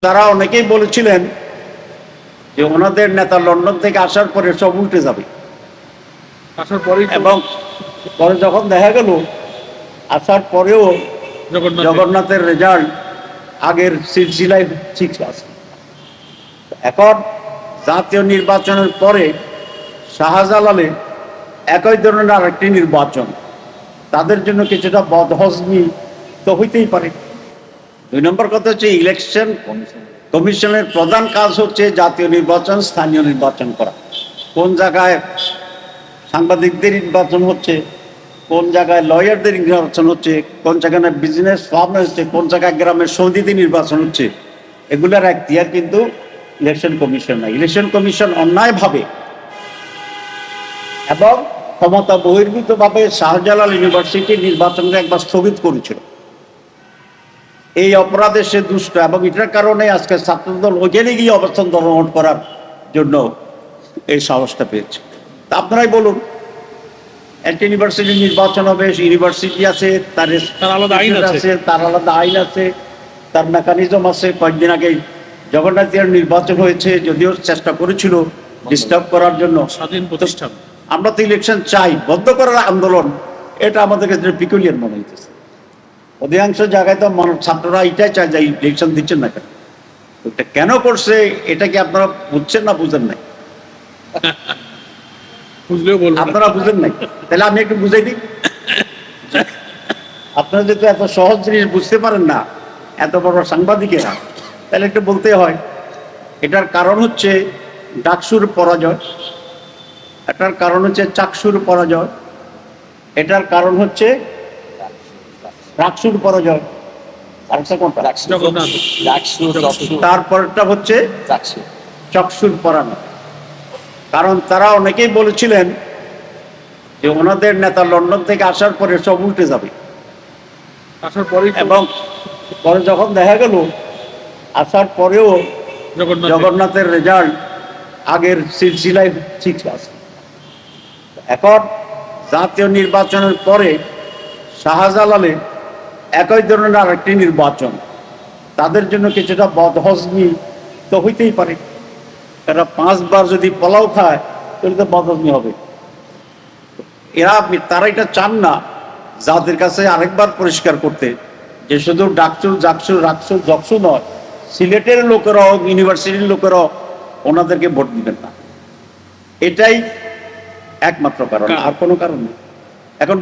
তারা অনেকেই বলেছিলেন যে ওনাদের নেতা লন্ডন থেকে আসার পরে সব উল্টে যাবে, এবং পরে যখন দেখা গেল আসার পরেও জগন্নাথের রেজাল্ট আগের সিলসিলায় ঠিক আছে। এখন জাতীয় নির্বাচনের পরে শাহজালালে একই ধরনের আরেকটি নির্বাচন, তাদের জন্য কিছুটা বদহজমি তো হইতেই পারে। 2 নম্বর কথা হচ্ছে, ইলেকশন কমিশনের প্রধান কাজ হচ্ছে জাতীয় নির্বাচন, স্থানীয় নির্বাচন করা। কোন জায়গায় সাংবাদিকদের নির্বাচন হচ্ছে, কোন জায়গায় লয়ারদের নির্বাচন হচ্ছে, কোন জায়গায় বিজনেস ফার্ম হচ্ছে, কোন জায়গায় গ্রামের সৌদিতে নির্বাচন হচ্ছে, এগুলোর এখতিয়ার কিন্তু ইলেকশন কমিশন না। ইলেকশন কমিশন অন্যায়ভাবে এবং ক্ষমতা বহির্ভূতভাবে শাহজালাল ইউনিভার্সিটির নির্বাচনকে একবার স্থগিত করেছিল। এই অপরাধে সে দুষ্ট, এবং এটার কারণে আজকে ছাত্রদল ওখানে গিয়ে অবস্থান গ্রহণ করার জন্য এই সাহসটা পেয়েছে। তা আপনারাই বলুন, একটা ইউনিভার্সিটির নির্বাচন হবে, ইউনিভার্সিটি আছে, তার আলাদা আইন আছে, তার আলাদা আইন আছে, তার মেকানিজম আছে। কয়েকদিন আগে জগন্নাথের নির্বাচন হয়েছে, যদিও চেষ্টা করেছিল ডিস্টার্ব করার জন্য। স্বাধীন প্রতিষ্ঠান, আমরা তো ইলেকশন চাই, বন্ধ করার আন্দোলন, এটা আমাদের ক্ষেত্রে পিকুলিয়ার মনে হইতেছে। অধিকাংশ জায়গায় তো ছাত্ররা এটাই চায় যে ইলেকশন দিচ্ছেন না কেন, এটা কেন করছে, এটা কি আপনারা বুঝছেন না বুঝেন নাই? আপনারা বুঝেন নাই, তাহলে আমি একটু বুঝাই দিই। আপনারা যেহেতু এত সহজ জিনিস বুঝতে পারেন না, এত বড় সাংবাদিকেরা, তাহলে একটু বলতে হয়। এটার কারণ হচ্ছে ডাকসুর পরাজয়, এটার কারণ হচ্ছে চাকসুর পরাজয়, এটার কারণ হচ্ছে রাকসুর পরাজয়, তারপরটা হচ্ছে চকসুর পরাজয়। কারণ তারা অনেকেই বলেছিলেন যে ওনাদের নেতা লন্ডন থেকে আসার পরে সব উল্টে যাবে, এবং পরে যখন দেখা গেল আসার পরেও জগন্নাথের রেজাল্ট আগের সিলসিলায় ঠিক আছে। এখন জাতীয় নির্বাচনের পরে শাহজালালে একই ধরনের আরেকটি নির্বাচন, তাদের জন্য কিছুটা বদহজমি তো হইতেই পারে। এরা 5 বার যদি পোলাও খায় তাহলে তো বদহজমি হবে। তারা এটা চান না যাদের কাছে আরেকবার পরিষ্কার করতে, যে শুধু ডাকসু জাকসু রাকসু জকসু নয়, সিলেটের লোকেরাও ইউনিভার্সিটির লোকেরাও ওনাদেরকে ভোট দিবেন না। এটাই একমাত্র কারণ, আর কোনো কারণ নেই। এখন